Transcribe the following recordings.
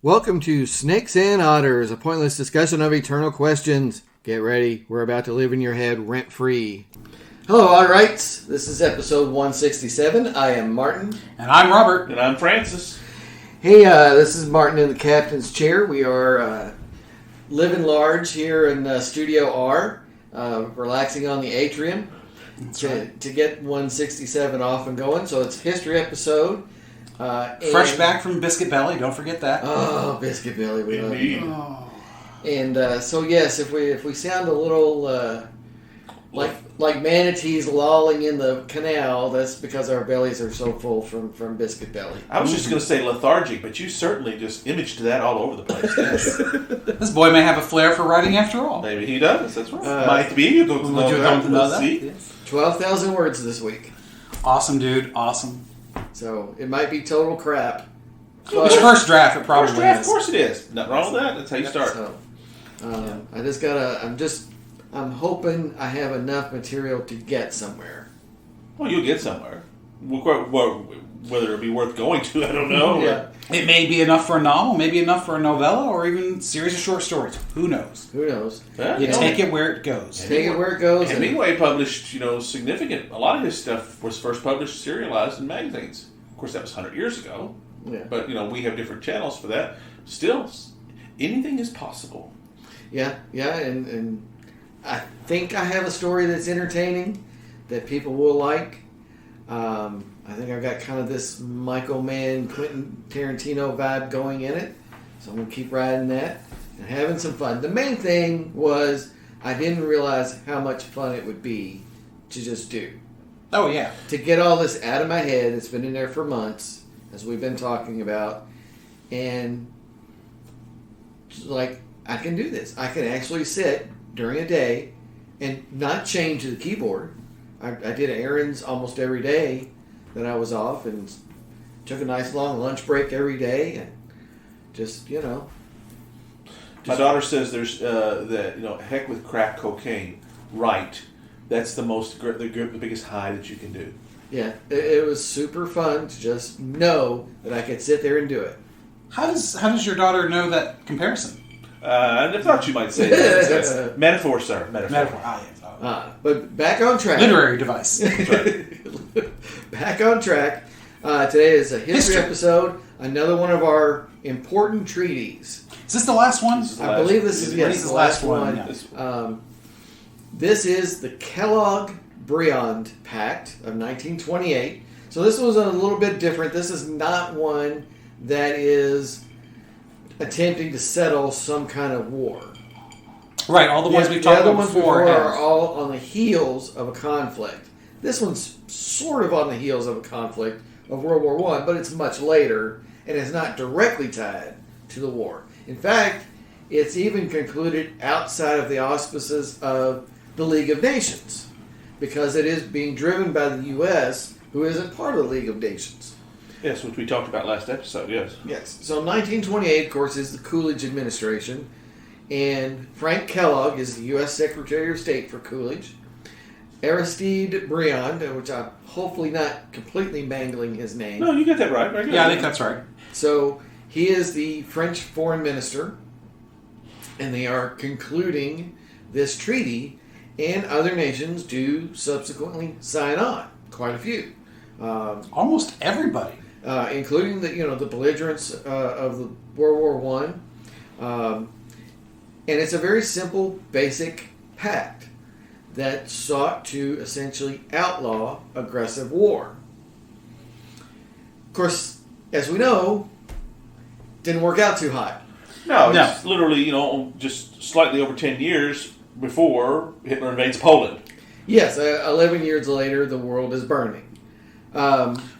Welcome to Snakes and Otters, a pointless discussion of eternal questions. Get ready, we're about to live in your head rent-free. Hello, Otterites. This is episode 167. I am Martin. And I'm Robert. And I'm Francis. Hey, this is Martin in the captain's chair. We are living large here in Studio R, relaxing on the atrium to get 167 off and going. So it's a history episode. Fresh back from Biscuit Belly, don't forget that. Oh, Biscuit Belly, we love Indeed. you. And so yes, if we sound a little like manatees lolling in the canal, that's because our bellies are so full from Biscuit Belly. I was just going to say lethargic, but you certainly just imaged that all over the place. This boy may have a flair for writing after all. Maybe he does. That's right. Might be. You don't know that. Let's see. Yes. 12,000 words this week. Awesome, dude. Awesome. So it might be total crap. It's first draft, it probably First draft, is. of course it is. Nothing wrong with that. That's how you start. So, I just gotta. I'm hoping I have enough material to get somewhere. Well, you'll get somewhere. Whether it'll be worth going to, I don't know. Yeah. It may be enough for a novel, maybe enough for a novella, or even a series of short stories. Who knows? Who knows? Yeah, You yeah. take it where it goes. Take it where it goes. Hemingway published, significant. A lot of his stuff was first published serialized in magazines. Of course, that was 100 years ago. Yeah. But we have different channels for that. Still, anything is possible. Yeah, and I think I have a story that's entertaining that people will like. I think I've got kind of this Michael Mann, Quentin Tarantino vibe going in it, so I'm going to keep riding that and having some fun. The main thing was I didn't realize how much fun it would be to just do. Oh, yeah. To get all this out of my head, it's been in there for months, as we've been talking about, and I can do this. I can actually sit during a day and not chained to the keyboard. I did errands almost every day that I was off and took a nice long lunch break every day and just. My daughter says there's that heck with crack cocaine, right? That's the biggest high that you can do. Yeah, it was super fun to just know that I could sit there and do it. How does your daughter know that comparison? I thought you might say that. That's metaphor, sir. Metaphor. Ah, yes. But back on track. Literary device. That's right. Back on track. Today is a history episode. Another one of our important treaties. Is this the last one? I believe this is the last one. Yeah. This is the Kellogg-Briand Pact of 1928. So this was a little bit different. This is not one that is attempting to settle some kind of war. Right, all the ones we've talked about before are all on the heels of a conflict. This one's sort of on the heels of a conflict of World War I, but it's much later and is not directly tied to the war. In fact, it's even concluded outside of the auspices of the League of Nations because it is being driven by the U.S., who isn't part of the League of Nations. Yes, which we talked about last episode, yes. Yes. So 1928, of course, is the Coolidge administration. And Frank Kellogg is the U.S. Secretary of State for Coolidge. Aristide Briand, which I'm hopefully not completely mangling his name. No, you got that right. Very good. Yeah, I think that's right. So he is the French foreign minister. And they are concluding this treaty. And other nations do subsequently sign on. Quite a few. Almost everybody. Including the belligerents of the World War I. And it's a very simple, basic pact that sought to essentially outlaw aggressive war. Of course, as we know, didn't work out too hot. No, it's literally, just slightly over 10 years before Hitler invades Poland. Yes, 11 years later, the world is burning.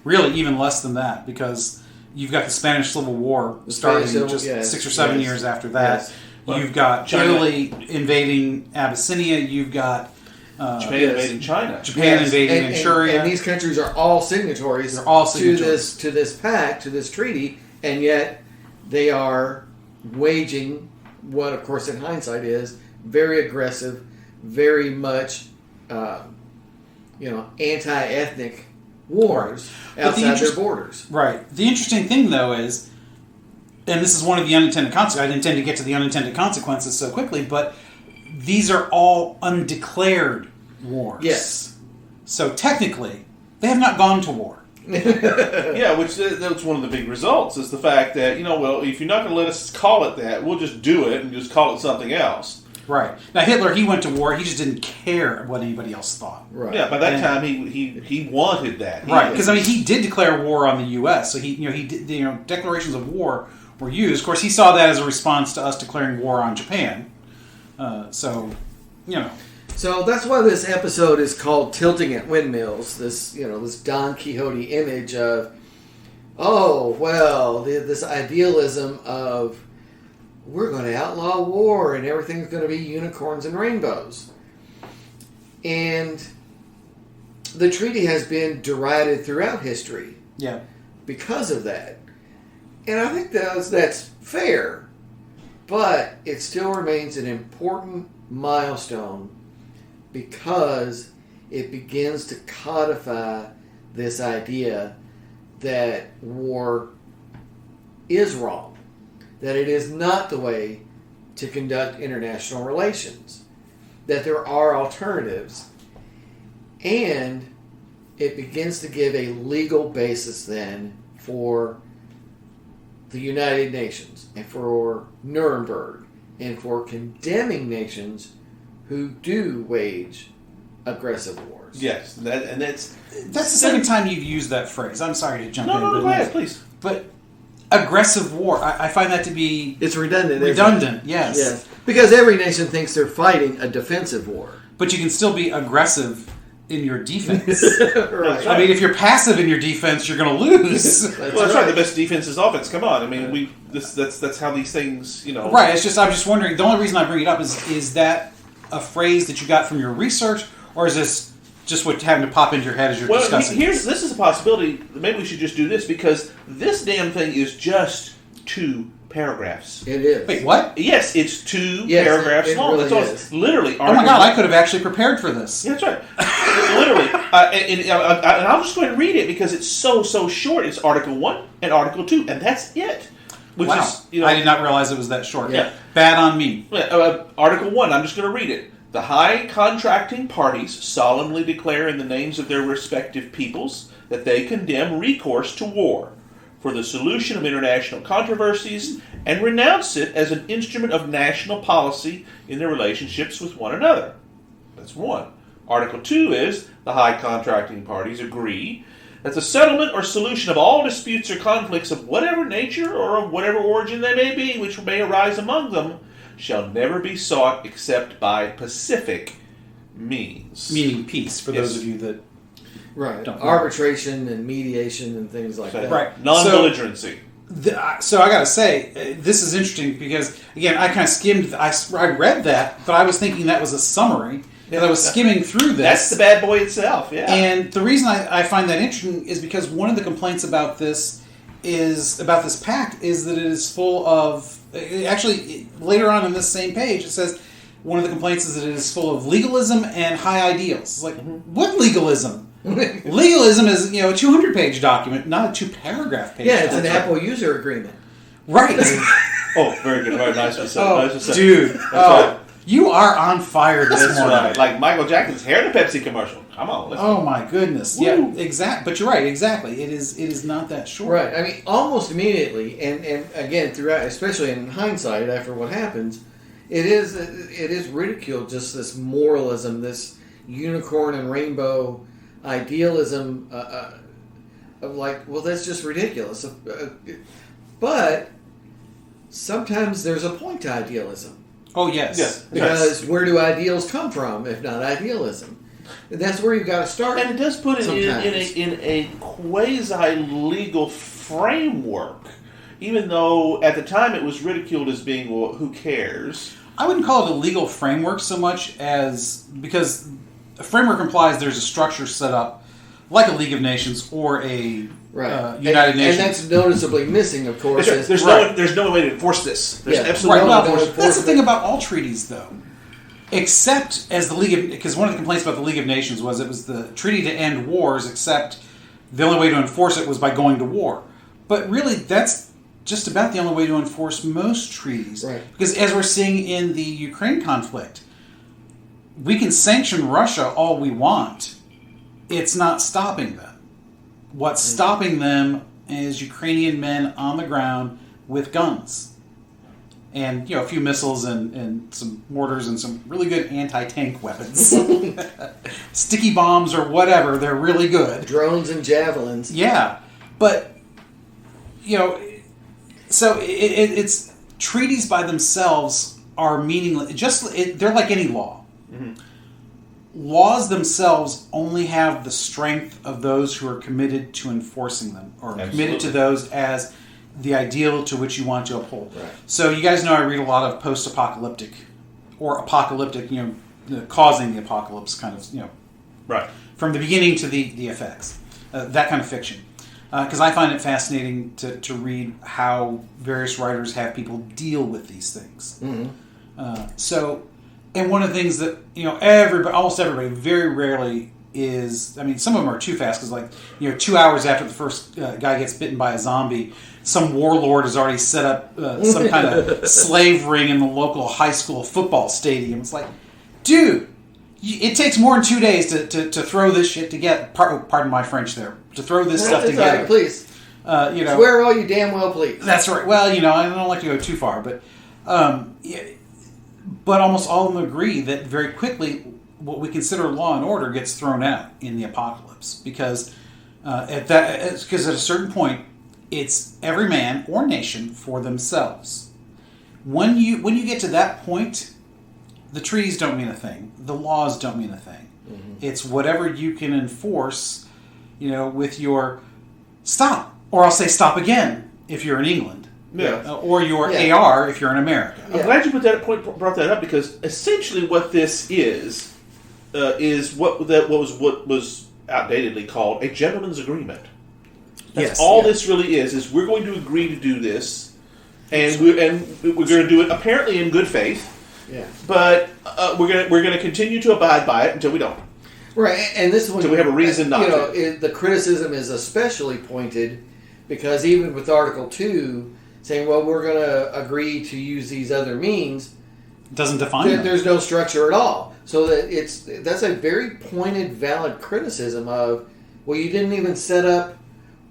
Really, even less than that, because you've got the Spanish Civil War starting just 6 or 7 years after that. Yes. You've got Chile invading Abyssinia. You've got Japan invading China. Japan invading Manchuria. And these countries are all signatories, They're all signatories to this pact, to this treaty, and yet they are waging what, of course, in hindsight is very aggressive, very much, anti-ethnic wars outside their borders. Right. The interesting thing, though, is and this is one of the unintended consequences. I didn't intend to get to the unintended consequences so quickly, but these are all undeclared wars. Yes. So technically, they have not gone to war. Yeah, which that's one of the big results is the fact that, well, if you're not going to let us call it that, we'll just do it and just call it something else. Right. Now, Hitler, he went to war. He just didn't care what anybody else thought. Right. Yeah, by that time, he wanted that. Right, because, he did declare war on the U.S., so he did, declarations of war were used. Of course, he saw that as a response to us declaring war on Japan. So that's why this episode is called Tilting at Windmills. This Don Quixote image of, this idealism of we're going to outlaw war and everything's going to be unicorns and rainbows. And the treaty has been derided throughout history. Yeah. Because of that. And I think that's fair. But it still remains an important milestone because it begins to codify this idea that war is wrong, that it is not the way to conduct international relations, that there are alternatives, and it begins to give a legal basis then for the United Nations and for Nuremberg and for condemning nations who do wage aggressive wars. Yes, that's the second time you've used that phrase. I'm sorry to jump in. No, go ahead, please. But aggressive war, I find that to be... It's redundant. Redundant, yes. Yes. Because every nation thinks they're fighting a defensive war. But you can still be aggressive in your defense. Right. I mean, if you're passive in your defense, you're going to lose. That's right. The best defense is offense. Come on. I mean, that's how these things, Right. I'm just wondering. The only reason I bring it up is that a phrase that you got from your research, or is this just what having to pop into your head as you're discussing? This is a possibility. Maybe we should just do this because this damn thing is just 2 paragraphs. It is. Wait, what? Yes, it's 2 paragraphs long. Really that's all. It's literally. Oh my God! I could have actually prepared for this. Yeah, that's right. Literally, and I'm just going to read it because it's so short. It's Article 1 and Article 2, and that's it. Which wow! Is, I did not realize it was that short. Yeah. Bad on me. Article 1. I'm just going to read it. The high contracting parties solemnly declare in the names of their respective peoples that they condemn recourse to war for the solution of international controversies and renounce it as an instrument of national policy in their relationships with one another. That's 1. Article 2 is the high contracting parties agree that the settlement or solution of all disputes or conflicts of whatever nature or of whatever origin they may be, which may arise among them, shall never be sought except by pacific means. Meaning peace, for those of you that don't arbitration and mediation and things like that. Right. Non-belligerency. So I got to say, this is interesting because, again, I kind of skimmed, I read that, but I was thinking that was a summary. Because I was skimming through this. That's the bad boy itself, yeah. And the reason I find that interesting is because one of the complaints about this pact is that it is full of... Actually, later on this same page, it says one of the complaints is that it is full of legalism and high ideals. It's like, what legalism? Legalism is, a 200-page document, not a 2-paragraph page. Yeah, it's an Apple user agreement. Right. Oh, very good. Very nice to say. Dude. Right. You are on fire this morning. Right. Like Michael Jackson's hair in the Pepsi commercial. Come on. Oh my goodness. Woo. Yeah, exactly. But you're right. Exactly. It is not that short. Right. I mean, almost immediately, and again throughout, especially in hindsight after what happens, it is ridiculed. Just this moralism, this unicorn and rainbow idealism of like, well, that's just ridiculous. But sometimes there's a point to idealism. Oh, yes. Because where do ideals come from, if not idealism? And that's where you've got to start. And it does put it in a quasi-legal framework, even though at the time it was ridiculed as being, well, who cares? I wouldn't call it a legal framework so much as, because a framework implies there's a structure set up like a League of Nations or a United Nations. And that's noticeably missing, of course. There's no way to enforce this. There's absolutely no way to enforce it. That's the thing about all treaties, though. Except as the League of... Because one of the complaints about the League of Nations was it was the treaty to end wars, except the only way to enforce it was by going to war. But really, that's just about the only way to enforce most treaties. Right. Because as we're seeing in the Ukraine conflict, we can sanction Russia all we want. It's not stopping them. What's stopping them is Ukrainian men on the ground with guns. And, a few missiles and some mortars and some really good anti-tank weapons. Sticky bombs or whatever, they're really good. Drones and javelins. Yeah. But, so it's treaties by themselves are meaningless. They're like any law. Mm-hmm. Laws themselves only have the strength of those who are committed to enforcing them, or committed to those as the ideal to which you want to uphold. Right. So you guys know I read a lot of post-apocalyptic or apocalyptic, causing the apocalypse kind of, right, from the beginning to the effects, that kind of fiction. Because I find it fascinating to read how various writers have people deal with these things. Mm-hmm. And one of the things that, almost everybody very rarely is, some of them are too fast because, 2 hours after the first guy gets bitten by a zombie, some warlord has already set up some kind of slave ring in the local high school football stadium. It's like, dude, it takes more than 2 days to throw this shit together. Pardon my French there. To throw this stuff together. Right, please. Swear all you damn well, please. That's right. Well, I don't like to go too far, but almost all of them agree that very quickly what we consider law and order gets thrown out in the apocalypse because at a certain point it's every man or nation for themselves. When you get to that point, the treaties don't mean a thing. The laws don't mean a thing. Mm-hmm. It's whatever you can enforce, with your stop, or I'll say stop again if you're in England. Yeah. Or your AR if you're in America. I'm glad you brought that up because essentially what this is what was outdatedly called a gentleman's agreement. That's all this really is we're going to agree to do this, and we're going to do it apparently in good faith. Yeah. But we're going to continue to abide by it until we don't. Right, and this is when we have a reason not to. The criticism is especially pointed because even with Article 2 saying, well, we're going to agree to use these other means, it doesn't define them. There's no structure at all. So that's a very pointed, valid criticism of, well, you didn't even set up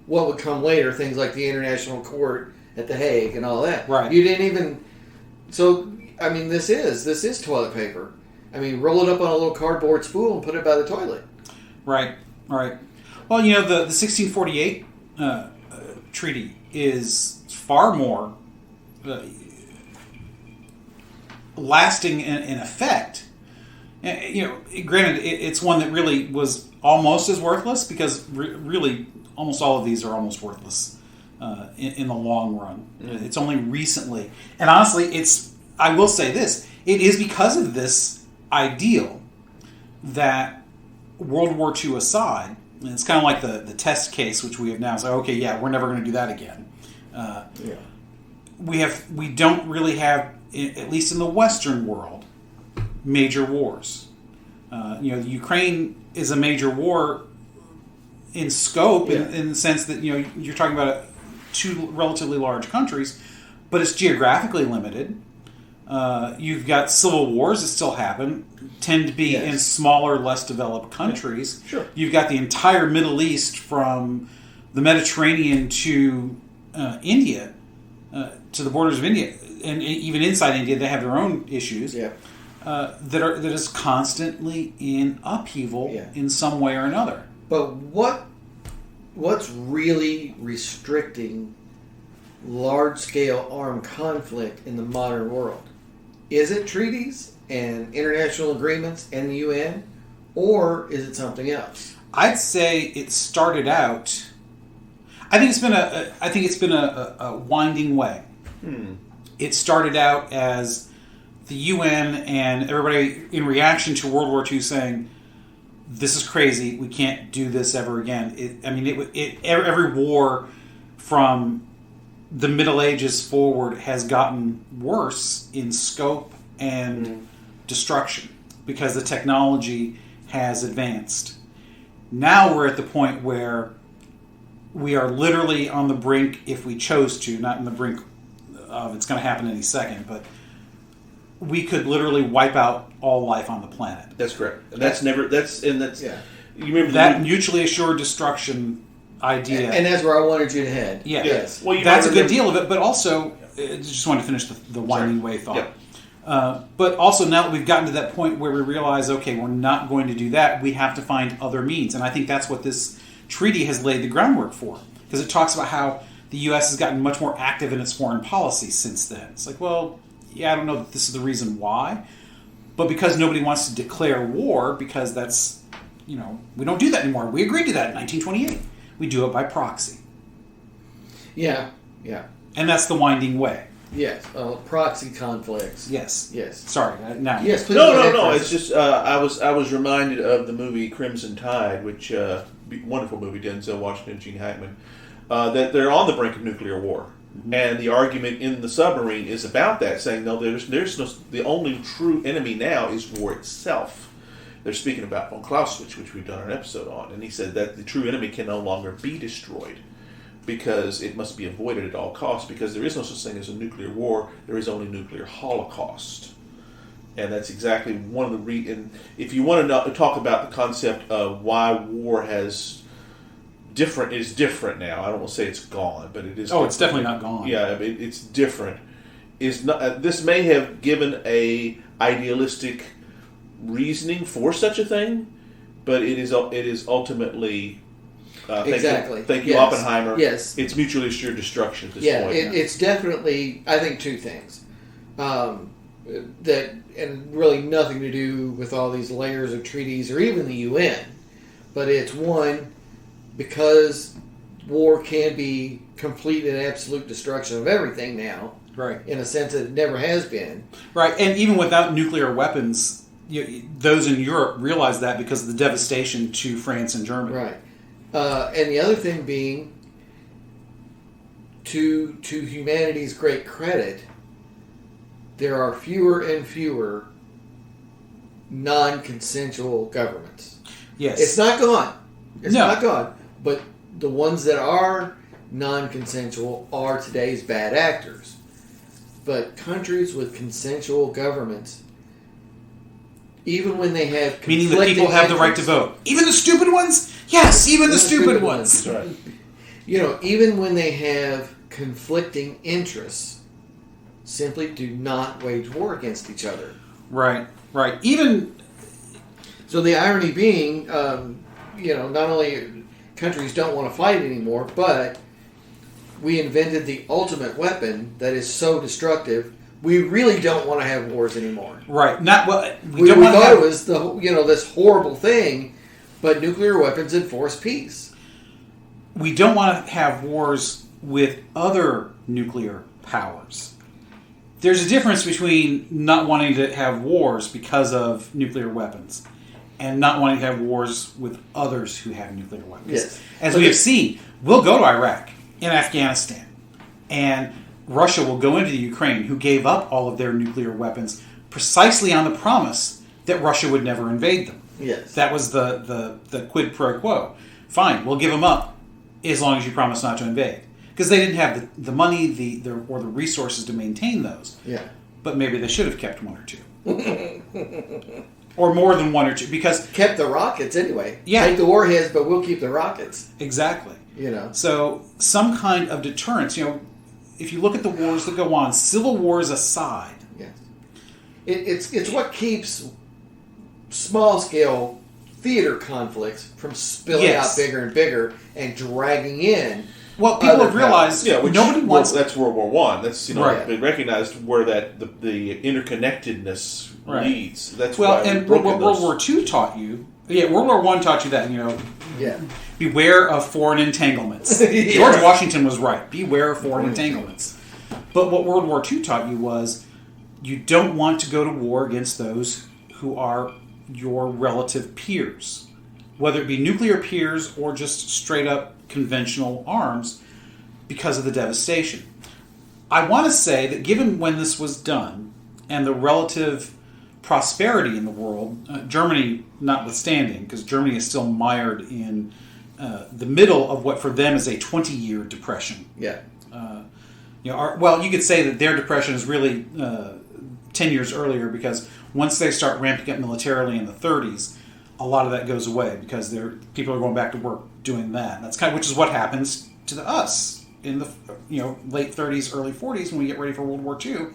what would come later, things like the International Court at The Hague and all that. Right. You didn't even... So, this is toilet paper. Roll it up on a little cardboard spool and put it by the toilet. Right. Well, the 1648 treaty is far more lasting in effect. Granted, it's one that really was almost as worthless because really almost all of these are almost worthless in the long run. Mm-hmm. It's only recently, and honestly, I will say this: it is because of this ideal that World War II aside, and it's kind of like the test case, which we have now said, okay, yeah, we're never going to do that again. We don't really have, at least in the Western world, major wars. Ukraine is a major war in scope, in the sense that you're talking about two relatively large countries, but it's geographically limited. You've got civil wars that still happen, tend to be in smaller, less developed countries. Sure. You've got the entire Middle East from the Mediterranean to India, to the borders of India, and even inside India, they have their own issues. Yeah. That is constantly in upheaval in some way or another. But what's really restricting large-scale armed conflict in the modern world? Is it treaties and international agreements and the UN, or is it something else? I'd say it started out. I think it's been a winding way. It started out as the UN and everybody in reaction to World War II saying, "This is crazy. We can't do this ever again." Every war from the Middle Ages forward has gotten worse in scope and destruction because the technology has advanced. Now we're at the point where we are literally on the brink, if we chose to, not in the brink of it's going to happen any second, but we could literally wipe out all life on the planet. That's correct. And that's Yeah. You remember That mutually assured destruction idea. And that's where I wanted you to head. Yeah. Yes. Well, you That's a might good remember- deal of it, but also, just wanted to finish the winding way thought. Yep. But also, now that we've gotten to that point where we realize, okay, we're not going to do that, we have to find other means. And I think that's what this treaty has laid the groundwork for. Because it talks about how the U.S. has gotten much more active in its foreign policy since then. It's like, well, yeah, I don't know that this is the reason why, but because nobody wants to declare war, because that's, we don't do that anymore. We agreed to that in 1928. We do it by proxy. Yeah. Yeah. And that's the winding way. Yes. Proxy conflicts. Yes. Yes. Sorry. Now. Yes. Please go ahead, No. Chris. It's just I was reminded of the movie Crimson Tide, which wonderful movie, Denzel Washington, Gene Hackman, that they're on the brink of nuclear war, and the argument in the submarine is about that, saying no, there's no, the only true enemy now is war itself. They're speaking about von Clausewitz, which we've done an episode on, and he said that the true enemy can no longer be destroyed, because it must be avoided at all costs, because there is no such thing as a nuclear war, there is only nuclear holocaust. And that's exactly one of the and if you want to talk about the concept of why war is different now. I don't want to say it's gone, but it is. Oh, it's definitely not gone. Yeah, it's different. Is not this may have given a idealistic reasoning for such a thing, but it is ultimately. Exactly. Thank you, Yes. Oppenheimer. Yes. It's mutually assured destruction at this Yeah, point. it's definitely, I think, two things. That, and really nothing to do with all these layers of treaties or even the UN. But it's one, because war can be complete and absolute destruction of everything now, Right. in a sense that it never has been. Right. And even without nuclear weapons, those in Europe realize that because of the devastation to France and Germany. Right. And the other thing being, to humanity's great credit, there are fewer and fewer non-consensual governments. Yes. It's not gone. It's No. not gone. But the ones that are non-consensual are today's bad actors. But countries with consensual governments, even when they have Meaning the people have the right to vote. Even the stupid ones? Yes, even the stupid ones. That's right. Even when they have conflicting interests, simply do not wage war against each other. Right. Even So the irony being, not only countries don't want to fight anymore, but we invented the ultimate weapon that is so destructive. We really don't want to have wars anymore. right. Not well. We don't want to thought have, it was this horrible thing, but nuclear weapons enforce peace. we don't want to have wars with other nuclear powers. There's a difference between not wanting to have wars because of nuclear weapons and not wanting to have wars with others who have nuclear weapons. Yes. As But we have seen, we'll go to Iraq and Afghanistan, and Russia will go into the Ukraine, who gave up all of their nuclear weapons precisely on the promise that Russia would never invade them. Yes. That was the quid pro quo. Fine, we'll give them up as long as you promise not to invade. Because they didn't have the money or the resources to maintain those. Yeah. But maybe they should have kept one or two. Or more than one or two. Because, Kept the rockets anyway. Yeah. Take the warheads, but we'll keep the rockets. exactly. So So, some kind of deterrence. If you look at the wars that go on, civil wars aside, yes, it's what keeps small scale theater conflicts from spilling Yes. out bigger and bigger and dragging in. what people Other have realized, nobody wants... That's World War One. That's Right. they recognized where that the interconnectedness Right. leads. That's Well, why and what World War II taught you... Yeah, World War I taught you that, Yeah, beware of foreign entanglements. Yeah. George Washington was right. Beware of foreign entanglements. But what World War II taught you was you don't want to go to war against those who are your relative peers, whether it be nuclear peers or just straight up conventional arms, because of the devastation. I want to say that given when this was done and the relative prosperity in the world, Germany notwithstanding, because Germany is still mired in the middle of what for them is a 20-year depression. Yeah. You could say that their depression is really 10 years earlier, because once they start ramping up militarily in the 30s, a lot of that goes away because people are going back to work doing that. That's which is what happens to us in the late 30s, early 40s when we get ready for World War II.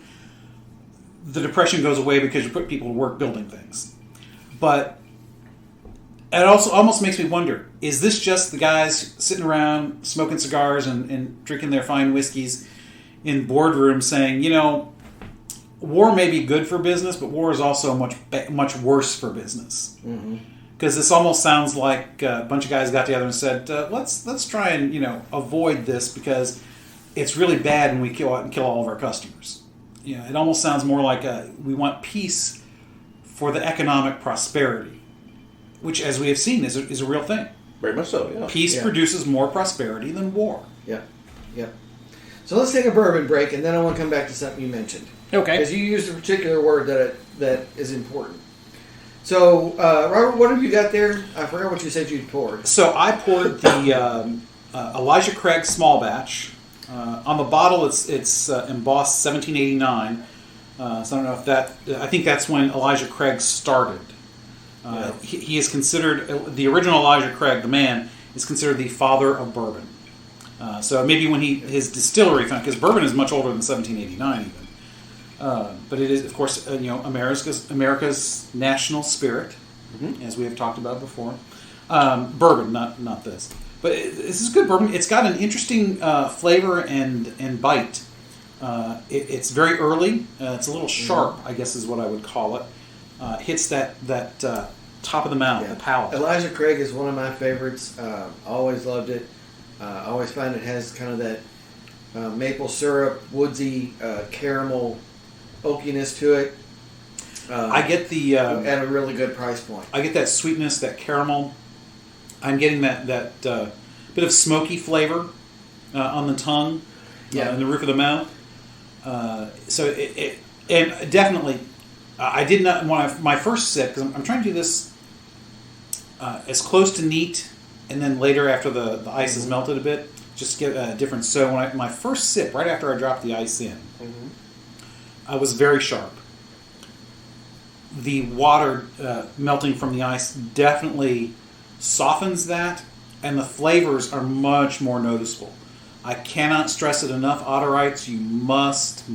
The depression goes away because you put people to work building things. But it also almost makes me wonder, is this just the guys sitting around smoking cigars and drinking their fine whiskeys in boardrooms saying, war may be good for business, but war is also much worse for business. Because this almost sounds like a bunch of guys got together and said, let's try and avoid this because it's really bad when we kill all of our customers. It almost sounds more like we want peace for the economic prosperity, which, as we have seen, is a real thing. Very much so, yeah. Peace produces more prosperity than war. Yeah. So let's take a bourbon break, and then I want to come back to something you mentioned. Okay. Because you used a particular word that is important. So, Robert, what have you got there? I forgot what you said you'd poured. So I poured the Elijah Craig small batch. On the bottle, it's embossed 1789. So I don't know if that... I think that's when Elijah Craig started. He is considered... The original Elijah Craig, the man, is considered the father of bourbon. So maybe when his distillery... Because bourbon is much older than 1789 even. But it is, of course, America's national spirit, as we have talked about before. Bourbon, not this. But this is good bourbon. It's got an interesting flavor and bite. It's very early. It's a little sharp, I guess is what I would call it. Hits that top of the mouth, the palate. Elijah Craig is one of my favorites. Always loved it. Always find it has kind of that maple syrup, woodsy, caramel oakiness to it. I get the at a really good price point. I get that sweetness, that caramel. I'm getting that bit of smoky flavor on the tongue, in the roof of the mouth. So and definitely, I did not want my first sip, because I'm trying to do this as close to neat, and then later after the ice is melted a bit, just get a difference. So when my first sip, right after I dropped the ice in, I was very sharp. The water melting from the ice definitely softens that, and the flavors are much more noticeable. I cannot stress it enough, Otterites. You must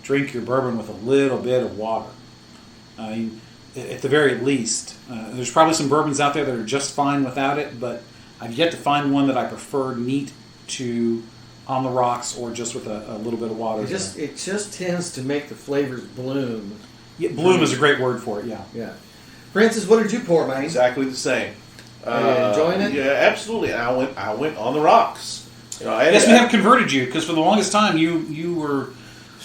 drink your bourbon with a little bit of water. I mean, at the very least. There's probably some bourbons out there that are just fine without it, but I've yet to find one that I prefer neat to on the rocks or just with a little bit of water. It just tends to make the flavors bloom. Yeah, bloom is a great word for it, yeah. Yeah. Francis, what did you pour, man? Exactly the same. Are you enjoying it? Yeah, absolutely. I went on the rocks. Yes, we have converted you, because for the longest time you were,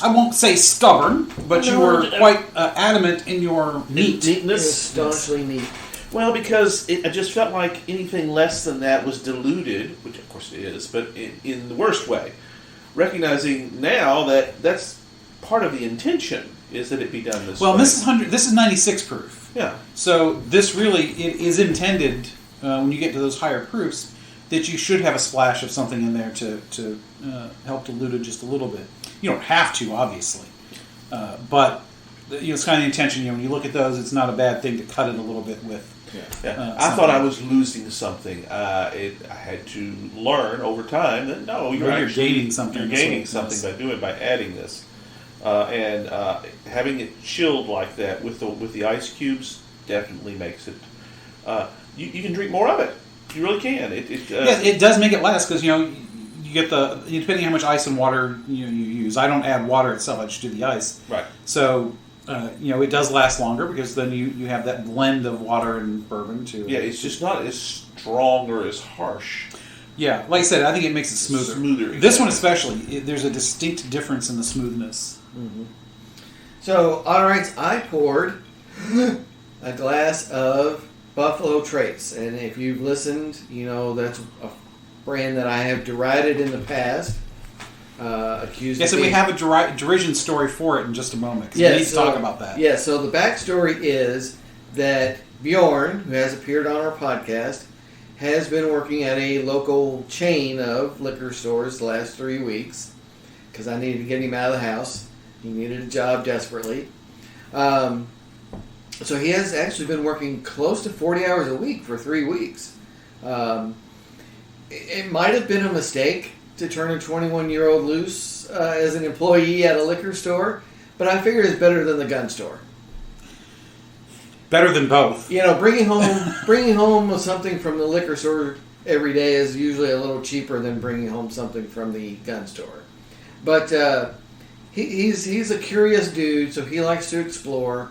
I won't say stubborn, but you were quite adamant in your neatness. Staunchly neat. Well, because I just felt like anything less than that was diluted, which of course it is, but in the worst way. Recognizing now that that's part of the intention, is that it be done this way. Well, this is 96 proof. Yeah. So this really is intended, when you get to those higher proofs, that you should have a splash of something in there to help dilute it just a little bit. You don't have to, obviously, but it's kind of the intention. When you look at those, it's not a bad thing to cut it a little bit with. Yeah. I thought I was losing something. I had to learn over time that you're gaining something. You're gaining something by adding this. And having it chilled like that with the ice cubes definitely makes it. You can drink more of it. You really can. It does make it last, because you get depending on how much ice and water you use. I don't add water itself. I just do the ice. Right. So it does last longer, because then you have that blend of water and bourbon too. Yeah, it's just not as strong or as harsh. Yeah, like I said, I think it makes it smoother. Exactly. This one especially, there's a distinct difference in the smoothness. Mm-hmm. So, Otterites, I poured a glass of Buffalo Trace, and if you've listened, that's a brand that I have derided in the past. Accused. Yes, and we have a derision story for it in just a moment. Yes, we need to talk about that. Yeah, so the backstory is that Bjorn, who has appeared on our podcast, has been working at a local chain of liquor stores the last 3 weeks because I needed to get him out of the house. He needed a job desperately. So he has actually been working close to 40 hours a week for 3 weeks. It might have been a mistake to turn a 21-year-old loose as an employee at a liquor store, but I figured it's better than the gun store. Better than both. You know, bringing home something from the liquor store every day is usually a little cheaper than bringing home something from the gun store. But he's a curious dude, so he likes to explore.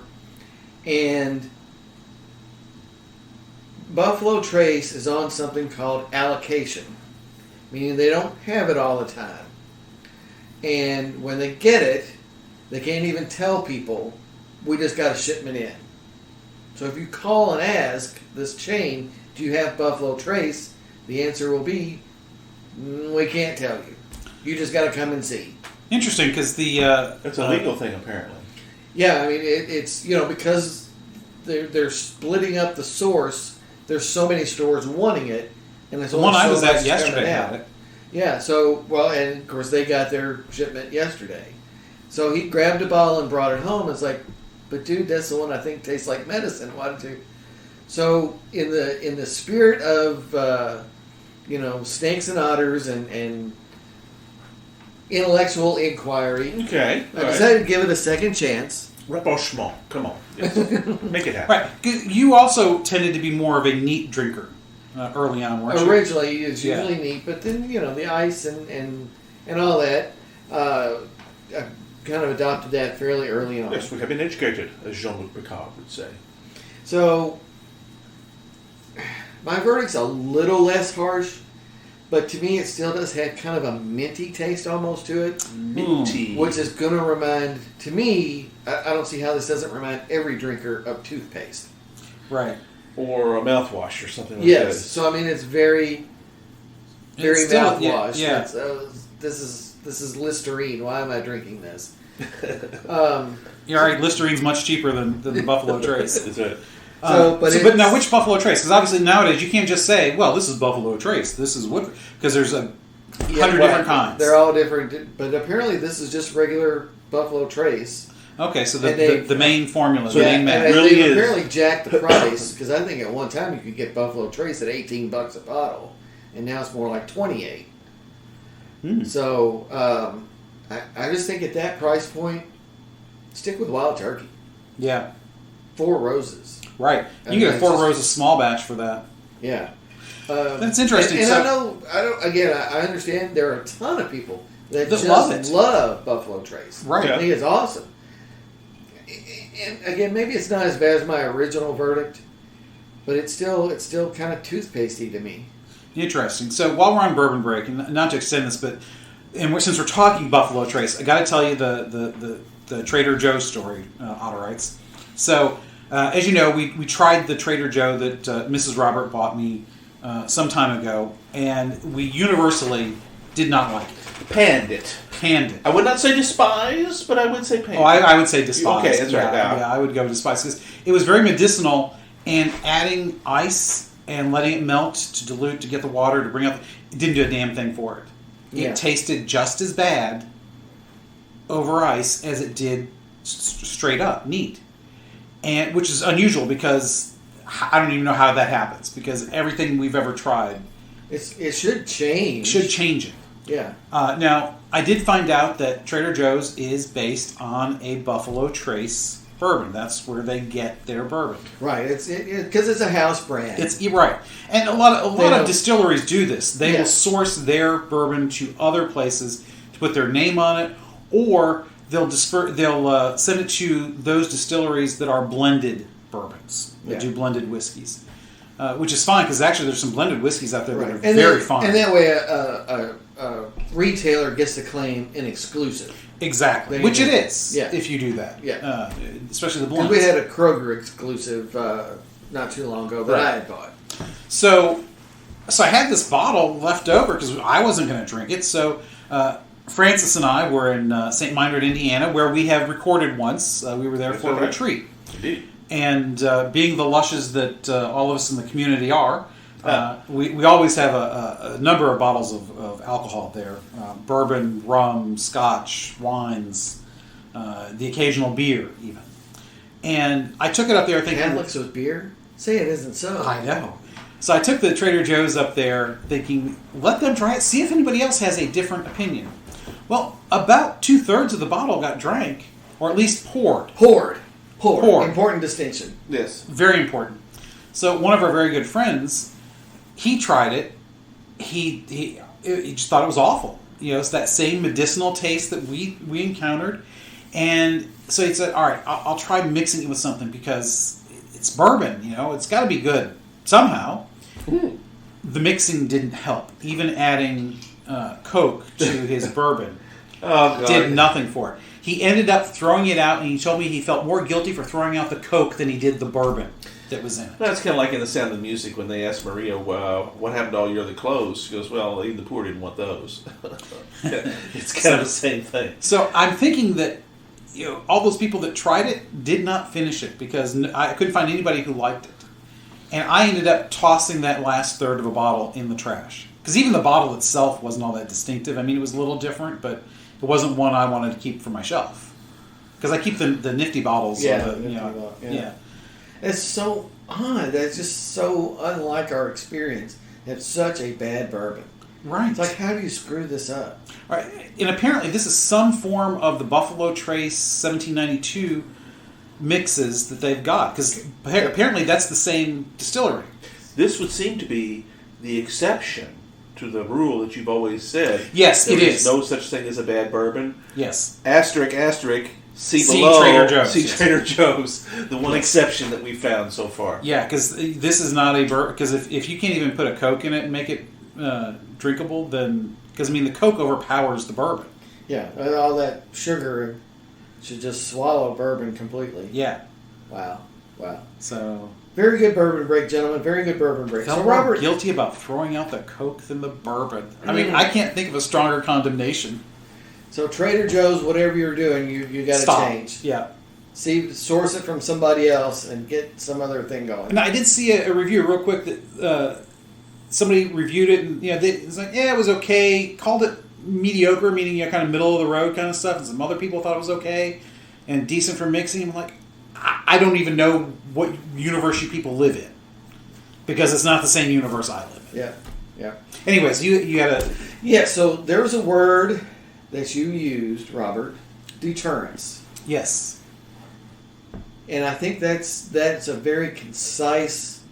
And Buffalo Trace is on something called allocation, meaning they don't have it all the time. And when they get it, they can't even tell people, we just got a shipment in. So if you call and ask this chain, do you have Buffalo Trace? The answer will be, we can't tell you. You just got to come and see. Interesting, because it's a legal thing, apparently. Yeah, I mean, it's, because they're splitting up the source. There's so many stores wanting it, and there's the only one I so was much at yesterday coming had out. it. Yeah, so, and of course they got their shipment yesterday. So he grabbed a bottle and brought it home. It's like, but dude, that's the one I think tastes like medicine. Why don't you? So in the spirit of snakes and otters and intellectual inquiry, Okay, I decided to give it a second chance. Rapprochement. Come on. Yes. Make it happen. Right. You also tended to be more of a neat drinker early on, weren't you? Originally, it's usually neat, but then the ice and all that. I kind of adopted that fairly early on. Yes, we have been educated, as Jean-Luc Picard would say. So my verdict's a little less harsh, but to me, it still does have kind of a minty taste almost to it. Minty. Which is going to remind, to me, I don't see how this doesn't remind every drinker of toothpaste. Right. Or a mouthwash or something like that. Yes. So, I mean, it's very still, mouthwash. Yeah. It's, this is Listerine. Why am I drinking this? You're right. Listerine's much cheaper than the Buffalo Trace. That's it. But now, which Buffalo Trace? Because obviously nowadays you can't just say, "Well, this is Buffalo Trace. This is Woodford," because there's 100 different kinds. They're all different, but apparently this is just regular Buffalo Trace. Okay, so the main formula, the Yeah, main and match. really they've is. apparently jacked the price because I think at one time you could get Buffalo Trace at $18 a bottle, and now it's more like $28. So I just think at that price point, stick with Wild Turkey. Yeah. 4 Roses. Right. You get a 4 Roses small batch for that. Yeah. That's interesting. And So- I understand there are a ton of people that just love it. love Buffalo Trace. Right. I think it's awesome. And again, maybe it's not as bad as my original verdict, but it's still kind of toothpastey to me. Interesting. So while we're on bourbon break, and not to extend this, but since we're talking Buffalo Trace, I got to tell you the Trader Joe's story, Otto writes. So as you know, we tried the Trader Joe that Mrs. Robert bought me some time ago, and we universally did not like it. Panned it. Panned it. I would not say despise, but I would say panned. Oh, I would say despise. Okay, that's right. Yeah, I would go despise because it was very medicinal, and adding ice and letting it melt to dilute to get the water to bring up, it didn't do a damn thing for it. It tasted just as bad over ice as it did straight up neat, and which is unusual because I don't even know how that happens because everything we've ever tried, It should change. should change it. Yeah. Now, I did find out that Trader Joe's is based on a Buffalo Trace bourbon. That's where they get their bourbon. Right. It's because it's a house brand. It's right, and a lot of distilleries do this. They will Yes. source their bourbon to other places to put their name on it, or they'll send it to those distilleries that are blended bourbons that do blended whiskeys. Which is fine because actually there's some blended whiskeys out there that are very fine. And that way a retailer gets to claim an exclusive. Exactly, There which you it go. is Yeah. if you do that. Yeah. Especially the Because blondes. we had a Kroger exclusive not too long ago that I had bought. So I had this bottle left over because I wasn't going to drink it. So Francis and I were in St. Meinrad, Indiana, where we have recorded once. We were there for a retreat. Indeed. And being the lushes that all of us in the community are, we always have a number of bottles of alcohol there. Bourbon, rum, scotch, wines, the occasional beer even. And I took it up there thinking... Catholics with beer? Say it isn't so. I know. So I took the Trader Joe's up there thinking, let them try it, see if anybody else has a different opinion. Well, about 2/3 of the bottle got drank, or at least poured. Poured. Important distinction. Yes. Very important. So one of our very good friends, he tried it. He just thought it was awful. You know, it's that same medicinal taste that we encountered. And so he said, all right, I'll try mixing it with something because it's bourbon, you know, it's got to be good somehow. The mixing didn't help. Even adding Coke to his bourbon did nothing for it. He ended up throwing it out, and he told me he felt more guilty for throwing out the Coke than he did the bourbon that was in it. That's kind of like in The Sound of Music when they asked Maria, what happened to all your other clothes? She goes, well, even the poor didn't want those. It's kind of the same thing. So I'm thinking that, you know, all those people that tried it did not finish it because I couldn't find anybody who liked it. And I ended up tossing that last third of a bottle in the trash. Because even the bottle itself wasn't all that distinctive. I mean, it was a little different, but it wasn't one I wanted to keep for my shelf. Because I keep the nifty bottles. Yeah, yeah. It's so odd. That's just so unlike our experience. It's such a bad bourbon. Right. It's like, how do you screw this up? Right. And apparently this is some form of the Buffalo Trace 1792 mixes that they've got. Because apparently that's the same distillery. This would seem to be the exception to the rule that you've always said. Yes, it is. No such thing as a bad bourbon. Yes. Asterisk, see below. Trader Joe's. See Trader Joe's. The one exception that we've found so far. Yeah, because this is not a bourbon. Because if you can't even put a Coke in it and make it drinkable, then... Because, I mean, the Coke overpowers the bourbon. Yeah, all that sugar should just swallow bourbon completely. Yeah. Wow. So... Very good bourbon break, gentlemen. Very good bourbon break. Felt So, Robert... guilty about throwing out the Coke than the bourbon. I mean, I can't think of a stronger condemnation. So, Trader Joe's, whatever you're doing, you got to change. Yeah. Source it from somebody else and get some other thing going. And I did see a review real quick that somebody reviewed it, and it's like, yeah, it was okay. Called it mediocre, meaning kind of middle of the road kind of stuff. And some other people thought it was okay and decent for mixing. I'm like, I don't even know what universe you people live in because it's not the same universe I live in. Yeah. Anyways, you had a... Yeah, so there was a word that you used, Robert, deterrence. Yes. And I think that's a very concise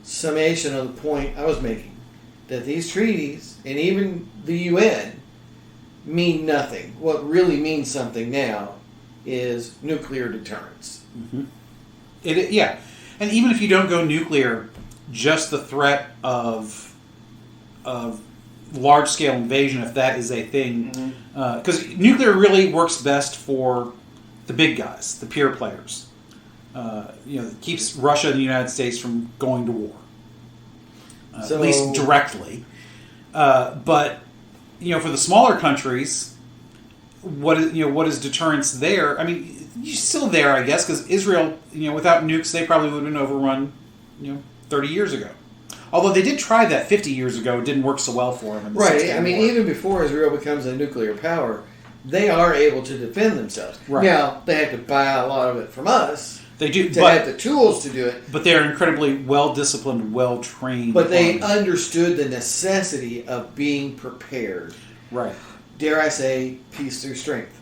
summation of the point I was making. That these treaties, and even the UN, mean nothing. What really means something now is nuclear deterrence. Mm-hmm. Yeah. And even if you don't go nuclear, just the threat of large-scale invasion, if that is a thing, because nuclear really works best for the big guys, the pure players. It keeps Russia and the United States from going to war, at least directly. But for the smaller countries, what is deterrence there? I mean, you're still there, I guess, because Israel, without nukes, they probably would have been overrun, 30 years ago. Although they did try that 50 years ago, it didn't work so well for them. Right. I mean, even before Israel becomes a nuclear power, they are able to defend themselves. Right. Now, they have to buy a lot of it from us. They do, to have the tools to do it. But they're incredibly well-disciplined, well-trained. But they understood the necessity of being prepared. Right. Dare I say, peace through strength.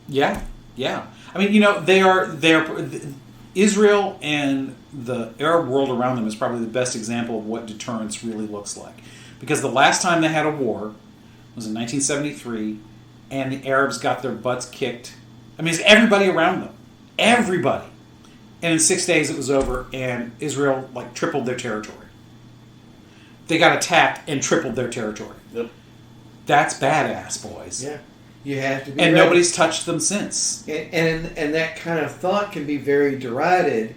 Yeah. I mean, they're Israel and the Arab world around them is probably the best example of what deterrence really looks like. Because the last time they had a war was in 1973, and the Arabs got their butts kicked. I mean, it's everybody around them. Everybody. And in 6 days it was over, and Israel, tripled their territory. They got attacked and tripled their territory. Yep. That's badass, boys. Yeah. You have to be and ready. Nobody's touched them since. And that kind of thought can be very derided.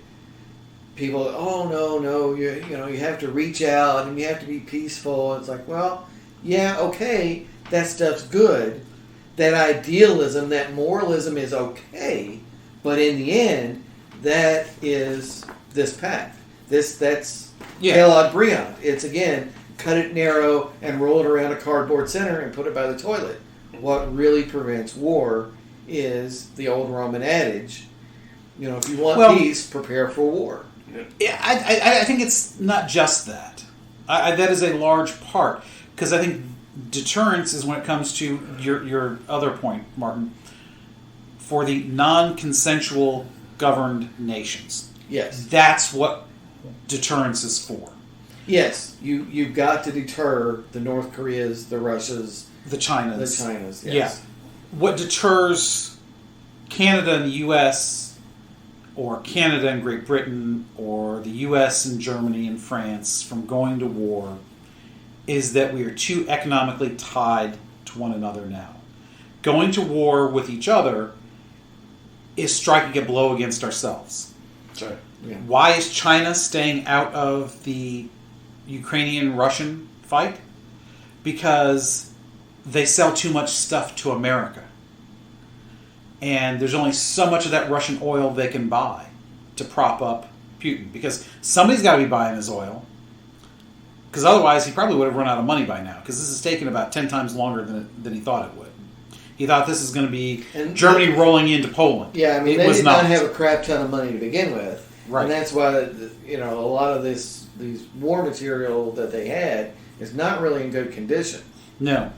People, no, you have to reach out and you have to be peaceful. It's like, well, yeah, okay, that stuff's good. That idealism, that moralism is okay, but in the end, that is this pact. That's Yeah. Kellogg-Briand. It's, again, cut it narrow and roll it around a cardboard center and put it by the toilet. What really prevents war is the old Roman adage, if you want peace, prepare for war. Yeah, I think it's not just that. That is a large part, because I think deterrence is when it comes to your other point, Martin, for the non-consensual governed nations. Yes. That's what deterrence is for. Yes, you've got to deter the North Koreas, the Russias, The Chinas. yes. Yeah. What deters Canada and the U.S., or Canada and Great Britain, or the U.S. and Germany and France from going to war is that we are too economically tied to one another now. Going to war with each other is striking a blow against ourselves. That's right. Yeah. Why is China staying out of the Ukrainian-Russian fight? Because they sell too much stuff to America. And there's only so much of that Russian oil they can buy to prop up Putin. Because somebody's got to be buying his oil. Because otherwise he probably would have run out of money by now. Because this has taken about 10 times longer than he thought it would. He thought this is going to be Germany rolling into Poland. Yeah, I mean, they did not have a crap ton of money to begin with. Right. And that's why, a lot of these war material that they had is not really in good condition. No.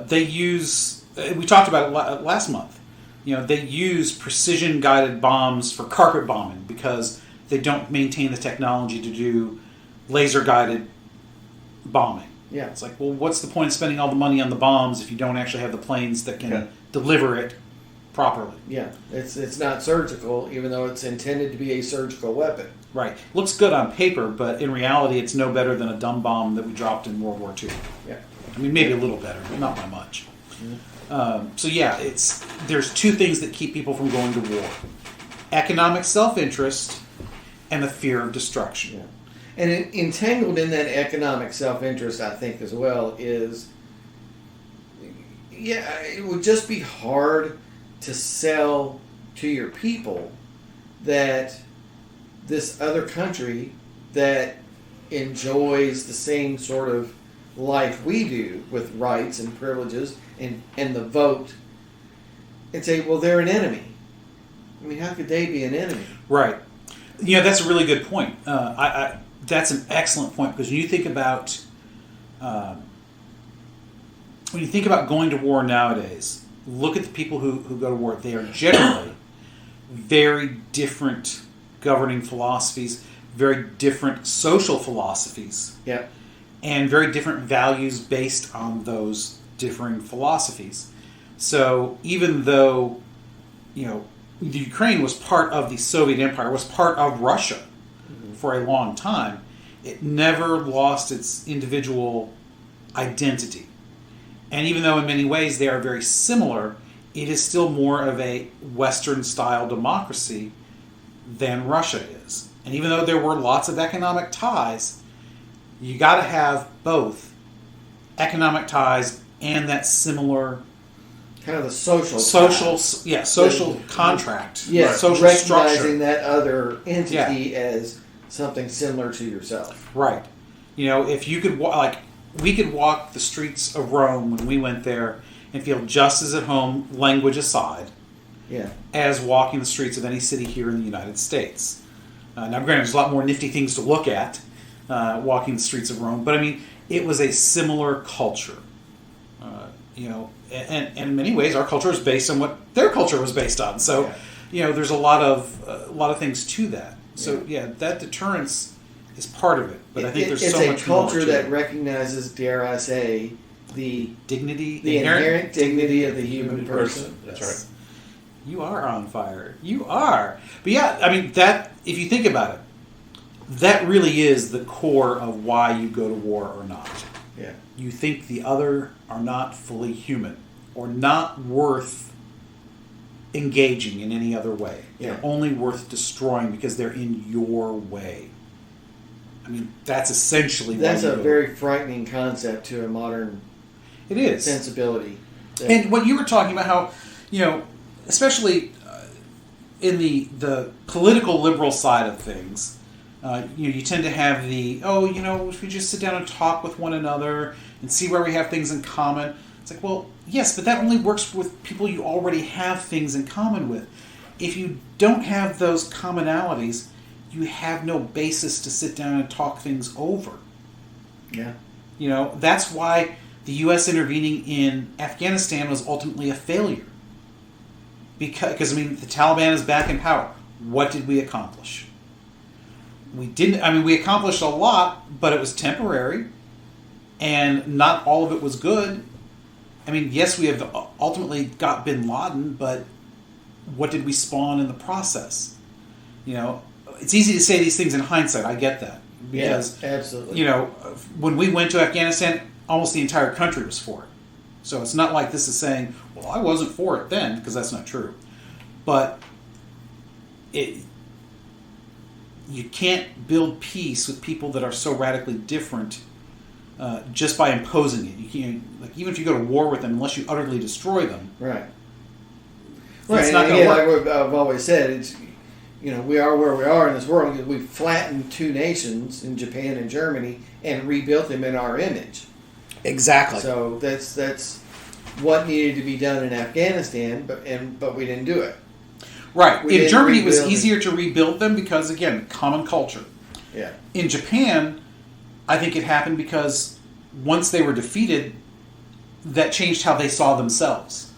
They use, we talked about it last month, they use precision-guided bombs for carpet bombing because they don't maintain the technology to do laser-guided bombing. Yeah. It's like, well, what's the point of spending all the money on the bombs if you don't actually have the planes that can deliver it properly? Yeah, it's not surgical, even though it's intended to be a surgical weapon. Right. Looks good on paper, but in reality it's no better than a dumb bomb that we dropped in World War II. Yeah. I mean, maybe a little better, but not by much. So yeah, there's two things that keep people from going to war: economic self-interest and the fear of destruction. Yeah. And entangled in that economic self-interest, I think, as well, is, it would just be hard to sell to your people that this other country that enjoys the same sort of life we do with rights and privileges and the vote, and say, well, they're an enemy. I mean, how could they be an enemy? Right. That's a really good point. That's an excellent point, because when you think about going to war nowadays, look at the people who go to war. They are generally very different governing philosophies, very different social philosophies, and very different values based on those differing philosophies. So even though, the Ukraine was part of the Soviet Empire, was part of Russia for a long time, it never lost its individual identity. And even though in many ways they are very similar, it is still more of a Western-style democracy than Russia is. And even though there were lots of economic ties, you got to have both economic ties and that similar kind of the social contract, yes, social recognizing structure. that other entity as something similar to yourself. Right. If you could we could walk the streets of Rome when we went there and feel just as at home, language aside, as walking the streets of any city here in the United States. Now, granted, there's a lot more nifty things to look at walking the streets of Rome, but I mean, it was a similar culture. And in many ways, our culture is based on what their culture was based on. So, there's a lot of things to that. So, that deterrence is part of it. But I think there's so much more to it. It's a culture that recognizes, dare I say, the dignity, the inherent dignity of the human person. That's right. You are on fire. You are. But yeah, I mean, that, if you think about it, that really is the core of why you go to war or not. Yeah. You think the other are not fully human or not worth engaging in any other way. They're only worth destroying because they're in your way. I mean, that's essentially that's a very frightening concept to a modern sensibility. sensibility. And what you were talking about, how, especially in the political liberal side of things, you tend to have if we just sit down and talk with one another and see where we have things in common. It's like, well, yes, but that only works with people you already have things in common with. If you don't have those commonalities, you have no basis to sit down and talk things over. Yeah. That's why the U.S. intervening in Afghanistan was ultimately a failure. Because the Taliban is back in power. What did we accomplish? We didn't. We accomplished a lot, but it was temporary, and not all of it was good. Yes, we have ultimately got Bin Laden, but what did we spawn in the process? It's easy to say these things in hindsight. I get that. Because, absolutely. When we went to Afghanistan, almost the entire country was for it. So it's not like this is saying, well, I wasn't for it then, because that's not true. But you can't build peace with people that are so radically different just by imposing it. You can't, even if you go to war with them, unless you utterly destroy them. Right. It's not going to work. Like I've always said, it's we are where we are in this world because we've flattened two nations in Japan and Germany and rebuilt them in our image. Exactly. So that's what needed to be done in Afghanistan, but we didn't do it. Right. In Germany, it was easier to rebuild them because, again, common culture. Yeah. In Japan, I think it happened because once they were defeated, that changed how they saw themselves.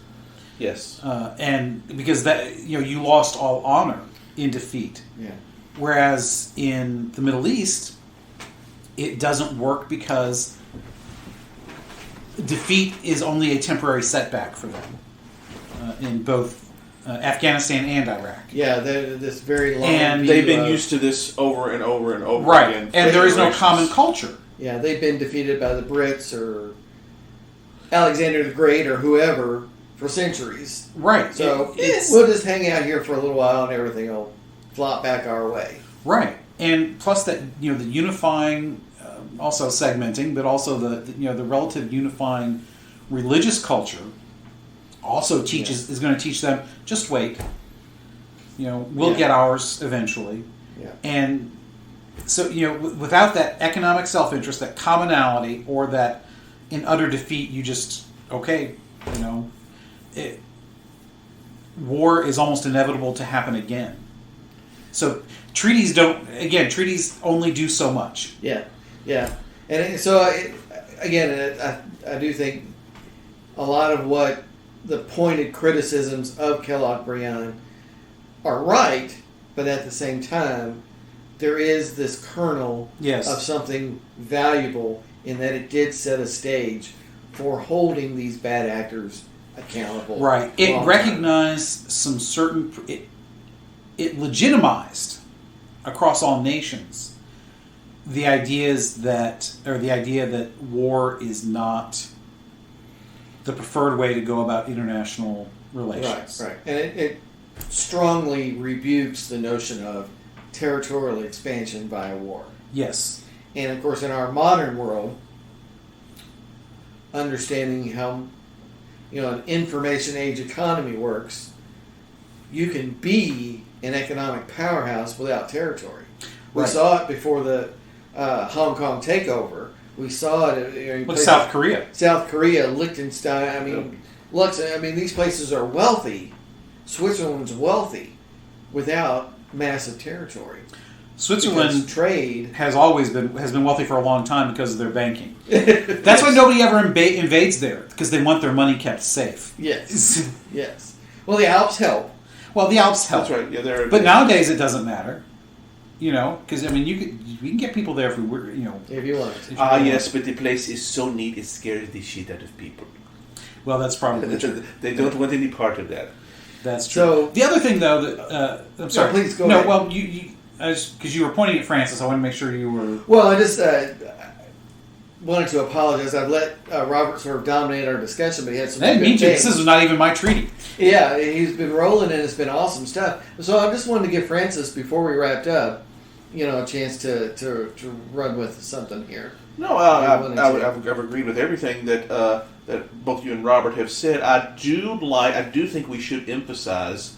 Yes. And because that you lost all honor in defeat. Yeah. Whereas in the Middle East, it doesn't work because defeat is only a temporary setback for them in both Afghanistan and Iraq. Yeah, this very long. And they've been used to this over and over and over again. Right, and there is no common culture. Yeah, they've been defeated by the Brits or Alexander the Great or whoever for centuries. Right. So we'll just hang out here for a little while and everything will flop back our way. Right, and plus that the unifying, also segmenting, but also the relative unifying religious culture also is going to teach them. Just wait. We'll get ours eventually. Yeah. And so without that economic self-interest, that commonality, or that in utter defeat, you just war is almost inevitable to happen again. So treaties only do so much. Yeah, yeah. And so, I do think a lot of what the pointed criticisms of Kellogg-Briand are right, but at the same time, there is this kernel of something valuable in that it did set a stage for holding these bad actors accountable. Right. It recognized some certain... It legitimized across all nations the idea that war is not the preferred way to go about international relations. Right. And it strongly rebukes the notion of territorial expansion by war. Yes. And of course, in our modern world, understanding how an information age economy works, you can be an economic powerhouse without territory. We saw it before the Hong Kong takeover. We saw it with South Korea. South Korea, Liechtenstein. These places are wealthy. Switzerland's wealthy without massive territory. Switzerland trade has been wealthy for a long time because of their banking. That's why nobody ever invades there, because they want their money kept safe. Yes. Yes. Well, the Alps help. That's right. Yeah, but nowadays it doesn't matter. Because we can get people there if we were, if you want. Yes, but the place is so neat it scares the shit out of people. Well, that's probably true. They don't want any part of that. That's true. So the other thing, though, that I'm sorry. No, please go ahead. Well, because you were pointing at Francis, I want to make sure you were. Well, I just wanted to apologize. I've let Robert sort of dominate our discussion, but he had some. I didn't mean to. This is not even my treaty. Yeah, he's been rolling, and it's been awesome stuff. So I just wanted to give Francis, before we wrapped up, a chance to run with something here. No, I've agreed with everything that both you and Robert have said. I do think we should emphasize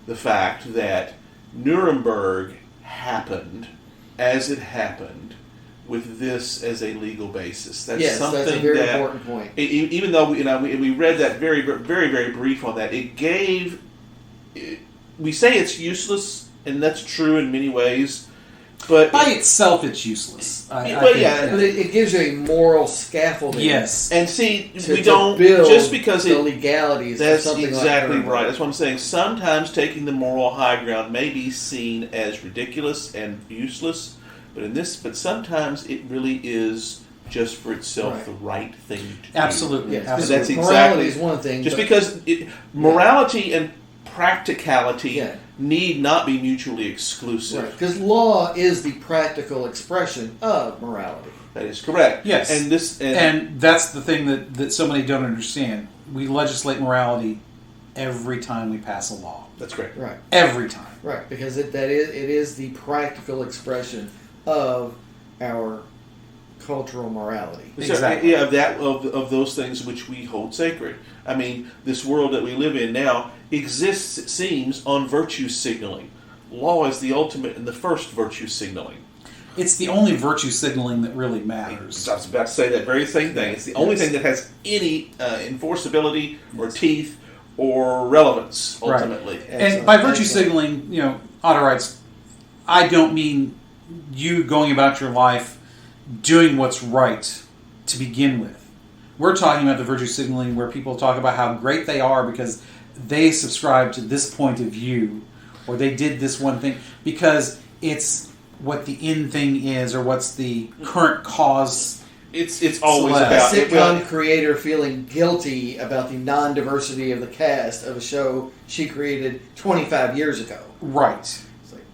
the fact that Nuremberg happened as it happened with this as a legal basis. That's something that's a very that, important point. Even though we read that very, very, very brief on that, it gave. We say it's useless, and that's true in many ways. But by itself, it's useless. But it gives you a moral scaffolding. Yes, and see, we don't build just because the legalities. That's of something exactly like right. That's what I'm saying. Sometimes taking the moral high ground may be seen as ridiculous and useless, but sometimes it really is just for itself the right thing to do. Absolutely. Yes, Absolutely. That's morality exactly is one thing. Just because morality and practicality need not be mutually exclusive. Because law is the practical expression of morality. That is correct. Yes. And that's the thing that so many don't understand. We legislate morality every time we pass a law. That's correct. Right. Every time. Right. Because it is the practical expression of our cultural morality. Exactly. Of those things which we hold sacred. I mean, this world that we live in now exists, it seems, on virtue signaling. Law is the ultimate and the first virtue signaling. It's the only virtue signaling that really matters. I was about to say that very same thing. It's the only thing that has any enforceability or teeth or relevance, ultimately. Right. And by virtue signaling, auto rights, I don't mean you going about your life doing what's right to begin with. We're talking about the virtue signaling where people talk about how great they are because they subscribe to this point of view or they did this one thing because it's what the in thing is or what's the current cause. It's always a about sitcom creator feeling guilty about the non-diversity of the cast of a show she created 25 years ago. Right. It's like,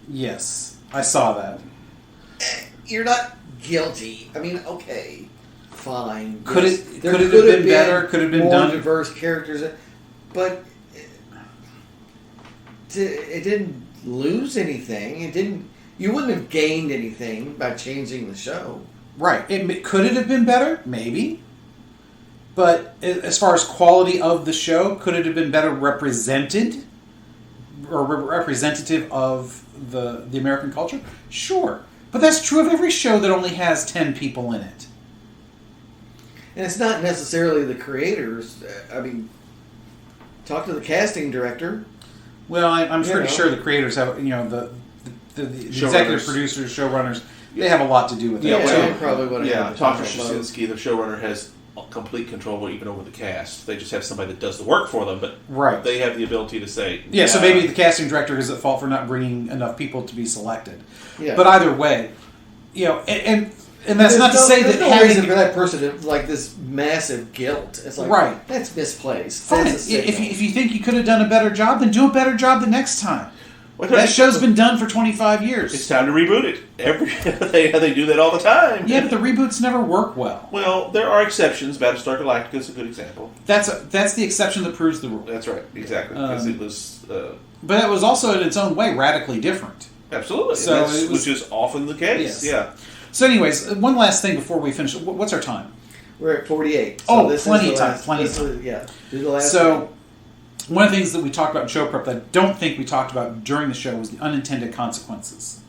yes, I saw that. You're not guilty. I mean, okay, fine. Could yes, it have been better? Could have been more done diverse characters, but it didn't lose anything. It didn't. You wouldn't have gained anything by changing the show. Right. Could it have been better? Maybe. But as far as quality of the show, could it have been better represented or representative of the American culture? Sure. But that's true of every show that only has 10 people in it. And it's not necessarily the creators. I mean, talk to the casting director. Well, I'm pretty sure the creators have, the executive producers, showrunners, they have a lot to do with that. Yeah, they probably would have. Dr. Shasinski, the showrunner, has complete control even over the cast. They just have somebody that does the work for them, but they have the ability to say... Yeah, so maybe the casting director is at fault for not bringing enough people to be selected. Yeah. But either way, and that's not to say that no having... reason for that person to like this massive guilt. It's like, that's misplaced. Fine. That's if you think you could have done a better job, then do a better job the next time. Well, that show's been done for 25 years. It's time to reboot it. They do that all the time. Yeah, but the reboots never work well. Well, there are exceptions. Battlestar Galactica is a good example. That's the exception that proves the rule. That's right, exactly. Because it was... but it was also, in its own way, radically different. Absolutely. So which is often the case. Yes. Yeah. So anyways, one last thing before we finish. What's our time? We're at 48. So plenty of time. Plenty of time. Do the last one. One of the things that we talked about in show prep that I don't think we talked about during the show was the unintended consequences.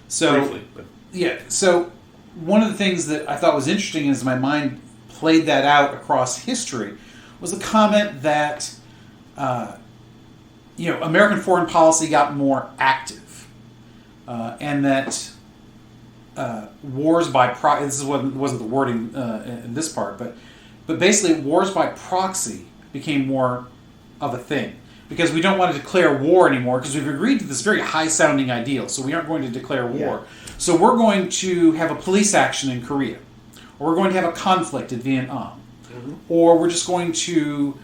So, briefly. But. Yeah. So one of the things that I thought was interesting as my mind played that out across history was the comment that, American foreign policy got more active. And that wars by proxy, this wasn't the wording in this part, but basically wars by proxy became more of a thing. Because we don't want to declare war anymore, because we've agreed to this very high-sounding ideal, so we aren't going to declare war. Yeah. So we're going to have a police action in Korea, or we're going to have a conflict in Vietnam, or we're just going to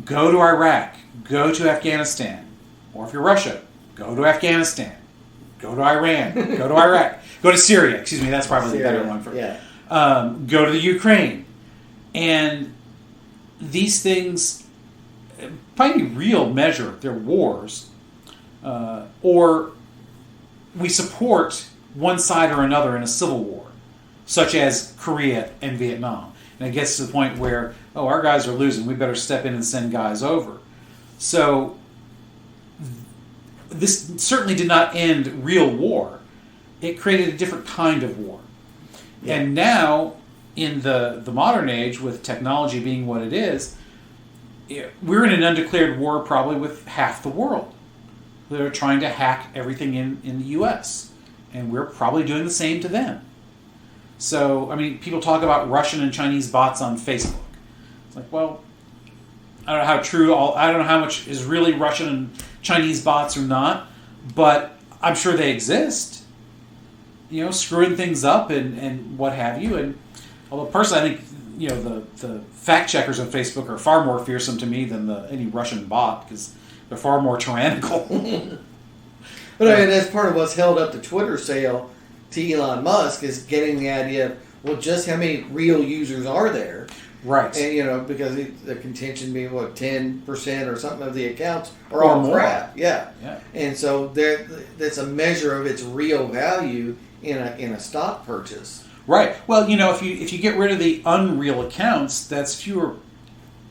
go to Iraq, go to Afghanistan, or if you're Russia, go to Afghanistan, go to Iran, go to Iraq, go to Syria. Excuse me, that's probably the better one for go to the Ukraine. And these things, by any real measure, they're wars, or we support one side or another in a civil war, such as Korea and Vietnam. And it gets to the point where, our guys are losing, we better step in and send guys over. So this certainly did not end real war. It created a different kind of war. Yeah. And now, in the modern age, with technology being what it is, we're in an undeclared war probably with half the world. They're trying to hack everything in the U.S. And we're probably doing the same to them. So, I mean, people talk about Russian and Chinese bots on Facebook. It's like, well, I don't know how true, I don't know how much is really Russian and Chinese bots or not, but I'm sure they exist. You know, screwing things up and what have you. And although personally, I think, you know, the fact checkers on Facebook are far more fearsome to me than any Russian bot, because they're far more tyrannical. But I mean, that's part of what's held up the Twitter sale to Elon Musk, is getting the idea of, well, just how many real users are there? Right. And, you know, because the contention being, 10% or something of the accounts are all crap. Yeah. And so that's a measure of its real value in a stock purchase. Right. Well, you know, if you get rid of the unreal accounts, that's fewer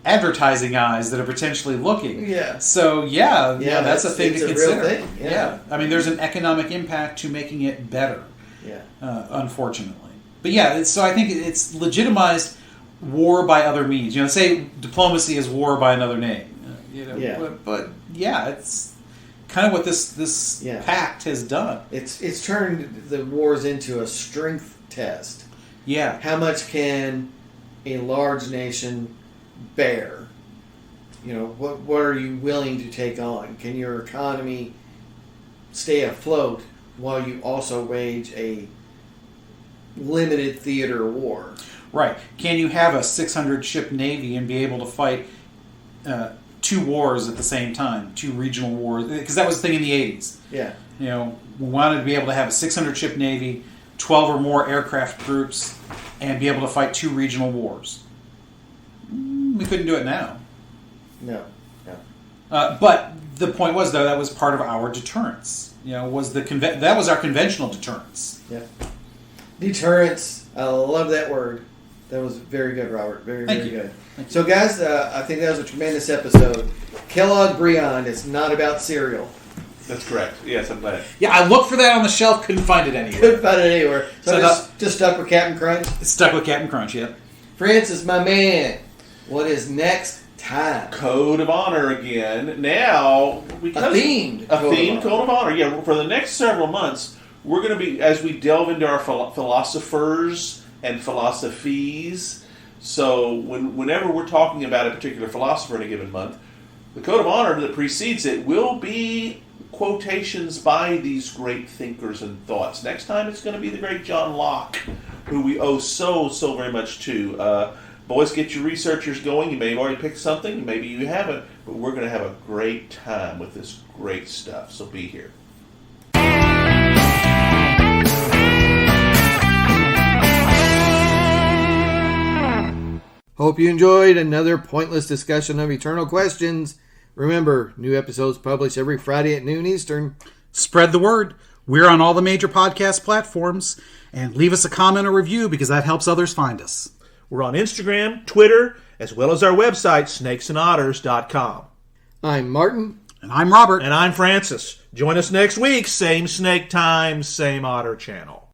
advertising eyes that are potentially looking. Yeah. So that's a thing to consider. Real thing. Yeah. I mean, there's an economic impact to making it better. Yeah. Unfortunately, but yeah. So I think it's legitimized war by other means. You know, say diplomacy is war by another name. You know. Yeah. But yeah, it's kind of what this pact has done. It's turned the wars into a strength test. Yeah. How much can a large nation bear? You know, what are you willing to take on? Can your economy stay afloat while you also wage a limited theater war? Right. Can you have a 600-ship navy and be able to fight two wars at the same time, two regional wars? Because that was the thing in the 80s. Yeah. You know, we wanted to be able to have a 600-ship navy, 12 or more aircraft groups, and be able to fight two regional wars. We couldn't do it now. No. But the point was, though, that was part of our deterrence. You know, that was our conventional deterrence. Yeah. Deterrence. I love that word. That was very good, Robert. Very, very good. So, guys, I think that was a tremendous episode. Kellogg-Briand. It's not about cereal. That's correct. Yes, I'm glad. Yeah, I looked for that on the shelf, couldn't find it anywhere. Couldn't find it anywhere. So just stuck with Captain Crunch? Stuck with Captain Crunch, yeah. Francis, my man, what is next time? Code of Honor again. Now, a themed Code of Honor. Yeah, for the next several months, we're going to be, as we delve into our philosophers and philosophies. So whenever we're talking about a particular philosopher in a given month, the Code of Honor that precedes it will be quotations by these great thinkers and thoughts. Next time it's going to be the great John Locke, who we owe so very much to. Boys, get your researchers going. You may have already picked something, maybe you haven't, but we're going to have a great time with this great stuff, so be here. Hope you enjoyed another pointless discussion of eternal questions. Remember, new episodes published every Friday at noon Eastern. Spread the word. We're on all the major podcast platforms. And leave us a comment or review, because that helps others find us. We're on Instagram, Twitter, as well as our website, snakesandotters.com. I'm Martin. And I'm Robert. And I'm Francis. Join us next week. Same snake time, same otter channel.